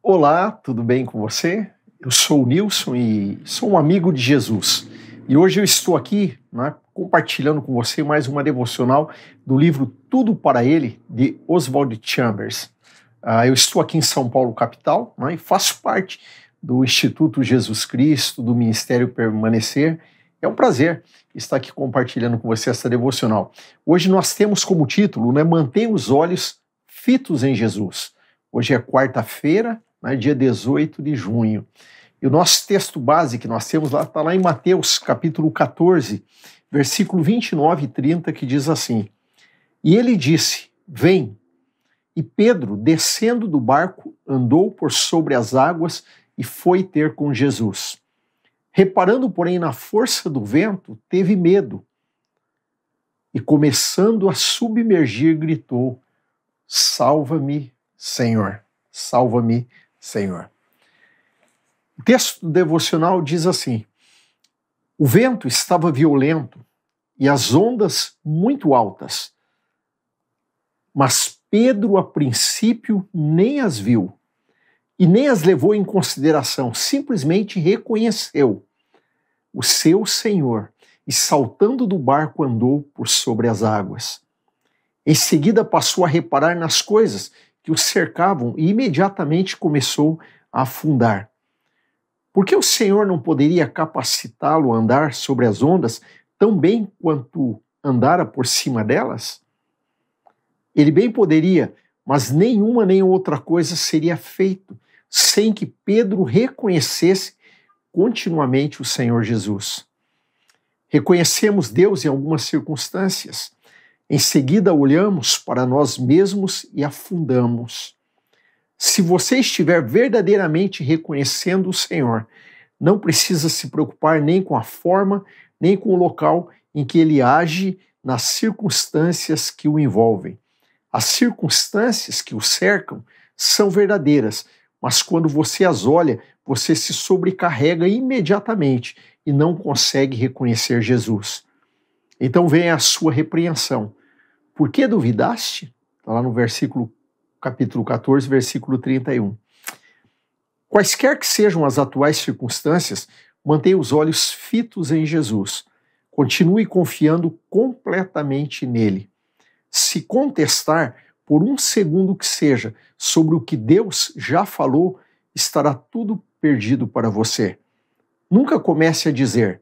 Olá, tudo bem com você? Eu sou o Nilson e sou um amigo de Jesus. E hoje eu estou aqui, compartilhando com você mais uma devocional do livro Tudo para Ele, de Oswald Chambers. Eu estou aqui em São Paulo, capital, e faço parte do Instituto Jesus Cristo, do Ministério Permanecer. É um prazer estar aqui compartilhando com você essa devocional. Hoje nós temos como título, Mantenha os olhos fitos em Jesus. Hoje é quarta-feira, dia 18 de junho. E o nosso texto base que nós temos lá está lá em Mateus, capítulo 14, versículo 29 e 30, que diz assim: E ele disse, vem. E Pedro, descendo do barco, andou por sobre as águas e foi ter com Jesus. Reparando, porém, na força do vento, teve medo. E começando a submergir, gritou, salva-me, Senhor, salva-me, Senhor. O texto do devocional diz assim: o vento estava violento e as ondas muito altas, mas Pedro, a princípio, nem as viu e nem as levou em consideração, simplesmente reconheceu o seu Senhor e, saltando do barco, andou por sobre as águas. Em seguida, passou a reparar nas coisas que o cercavam e imediatamente começou a afundar. Por que o Senhor não poderia capacitá-lo a andar sobre as ondas tão bem quanto andara por cima delas? Ele bem poderia, mas nenhuma nem outra coisa seria feito sem que Pedro reconhecesse continuamente o Senhor Jesus. Reconhecemos Deus em algumas circunstâncias. Em seguida, olhamos para nós mesmos e afundamos. Se você estiver verdadeiramente reconhecendo o Senhor, não precisa se preocupar nem com a forma, nem com o local em que ele age nas circunstâncias que o envolvem. As circunstâncias que o cercam são verdadeiras, mas quando você as olha, você se sobrecarrega imediatamente e não consegue reconhecer Jesus. Então vem a sua repreensão. Por que duvidaste? Está lá no capítulo 14, versículo 31. Quaisquer que sejam as atuais circunstâncias, mantenha os olhos fitos em Jesus. Continue confiando completamente nele. Se contestar, por um segundo que seja, sobre o que Deus já falou, estará tudo perdido para você. Nunca comece a dizer,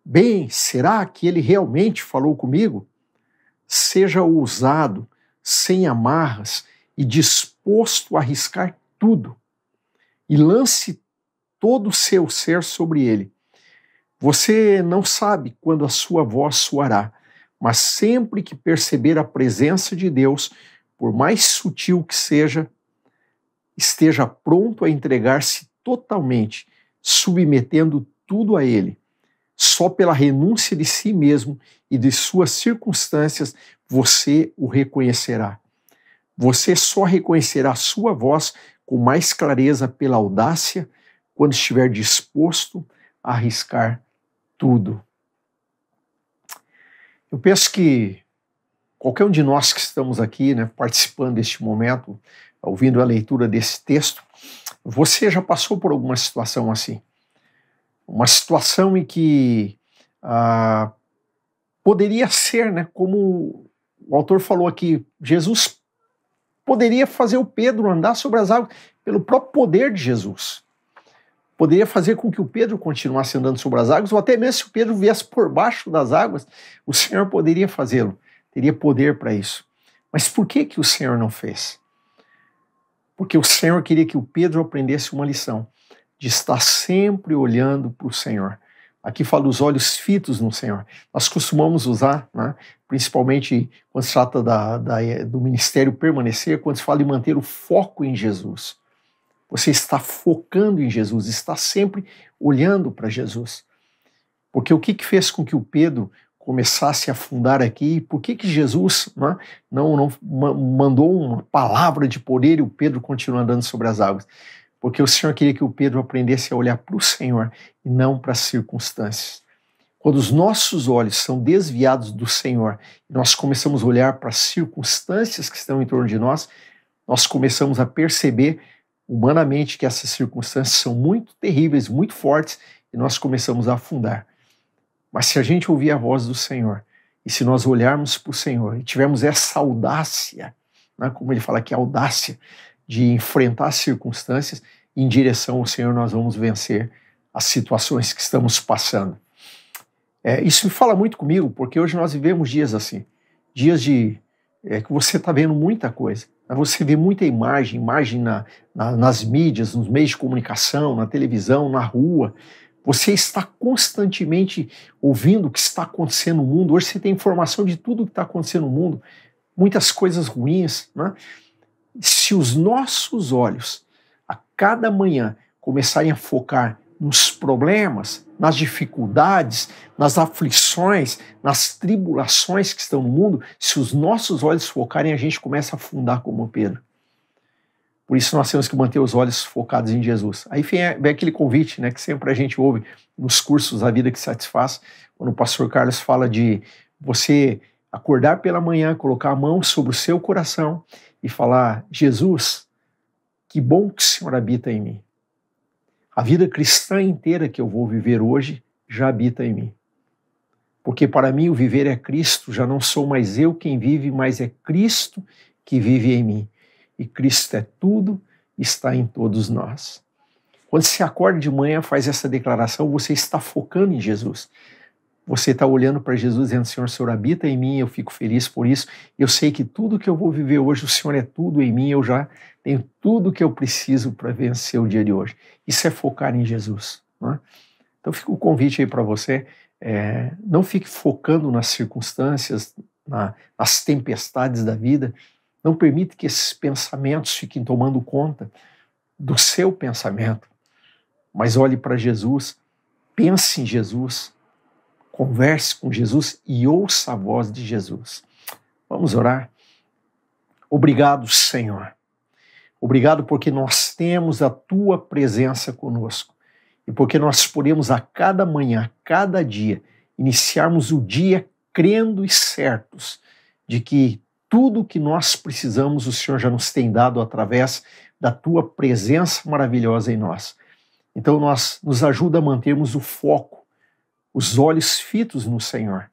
bem, será que ele realmente falou comigo? Seja ousado, sem amarras e disposto a arriscar tudo. E lance todo o seu ser sobre ele. Você não sabe quando a sua voz soará, mas sempre que perceber a presença de Deus, por mais sutil que seja, esteja pronto a entregar-se totalmente, submetendo tudo a ele. Só pela renúncia de si mesmo e de suas circunstâncias você o reconhecerá. Você só reconhecerá a sua voz com mais clareza pela audácia quando estiver disposto a arriscar tudo. Eu penso que qualquer um de nós que estamos aqui, participando deste momento, ouvindo a leitura desse texto, você já passou por alguma situação assim. Uma situação em que poderia ser, como o autor falou aqui, Jesus poderia fazer o Pedro andar sobre as águas pelo próprio poder de Jesus. Poderia fazer com que o Pedro continuasse andando sobre as águas, ou até mesmo se o Pedro viesse por baixo das águas, o Senhor poderia fazê-lo, teria poder para isso. Mas por que o Senhor não fez? Porque o Senhor queria que o Pedro aprendesse uma lição, de estar sempre olhando para o Senhor. Aqui fala os olhos fitos no Senhor. Nós costumamos usar, principalmente quando se trata do ministério permanecer, quando se fala de manter o foco em Jesus. Você está focando em Jesus, está sempre olhando para Jesus. Porque o que fez com que o Pedro começasse a afundar aqui? Por que Jesus não mandou uma palavra de poder e o Pedro continua andando sobre as águas? Porque o Senhor queria que o Pedro aprendesse a olhar para o Senhor e não para as circunstâncias. Quando os nossos olhos são desviados do Senhor e nós começamos a olhar para as circunstâncias que estão em torno de nós, nós começamos a perceber humanamente que essas circunstâncias são muito terríveis, muito fortes, e nós começamos a afundar. Mas se a gente ouvir a voz do Senhor, e se nós olharmos para o Senhor, e tivermos essa audácia, né, como ele fala aqui, audácia, de enfrentar as circunstâncias, em direção ao Senhor nós vamos vencer as situações que estamos passando. Isso me fala muito comigo, porque hoje nós vivemos dias assim, dias de que você está vendo muita coisa. Você vê muita imagem nas mídias, nos meios de comunicação, na televisão, na rua. Você está constantemente ouvindo o que está acontecendo no mundo. Hoje você tem informação de tudo o que está acontecendo no mundo, muitas coisas ruins, né? Se os nossos olhos, a cada manhã, começarem a focar nos problemas, nas dificuldades, nas aflições, nas tribulações que estão no mundo, se os nossos olhos focarem, a gente começa a afundar como Pedro. Por isso nós temos que manter os olhos focados em Jesus. Aí vem aquele convite, né, que sempre a gente ouve nos cursos A Vida que Satisfaz, quando o pastor Carlos fala de você acordar pela manhã, colocar a mão sobre o seu coração e falar: Jesus, que bom que o Senhor habita em mim. A vida cristã inteira que eu vou viver hoje já habita em mim. Porque para mim o viver é Cristo, já não sou mais eu quem vive, mas é Cristo que vive em mim. E Cristo é tudo, está em todos nós. Quando você acorda de manhã, faz essa declaração, você está focando em Jesus. Você está olhando para Jesus dizendo: Senhor, o Senhor habita em mim, eu fico feliz por isso. Eu sei que tudo que eu vou viver hoje, o Senhor é tudo em mim, eu já tenho tudo que eu preciso para vencer o dia de hoje. Isso é focar em Jesus, não é? Então fica o convite aí para você, não fique focando nas circunstâncias, nas tempestades da vida. Não permite que esses pensamentos fiquem tomando conta do seu pensamento, mas olhe para Jesus, pense em Jesus, converse com Jesus e ouça a voz de Jesus. Vamos orar? Obrigado, Senhor. Obrigado porque nós temos a Tua presença conosco e porque nós podemos a cada manhã, a cada dia, iniciarmos o dia crendo e certos de que tudo o que nós precisamos o Senhor já nos tem dado através da Tua presença maravilhosa em nós. Então nos ajuda a mantermos o foco, os olhos fitos no Senhor,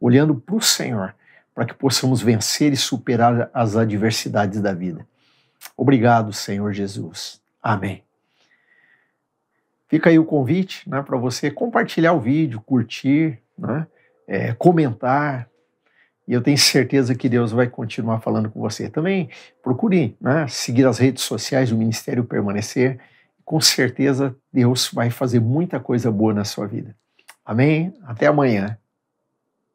olhando para o Senhor, para que possamos vencer e superar as adversidades da vida. Obrigado, Senhor Jesus. Amém. Fica aí o convite, né, para você compartilhar o vídeo, curtir, né, comentar, e eu tenho certeza que Deus vai continuar falando com você. Também procure, né, seguir as redes sociais do Ministério Permanecer, com certeza Deus vai fazer muita coisa boa na sua vida. Amém? Até amanhã.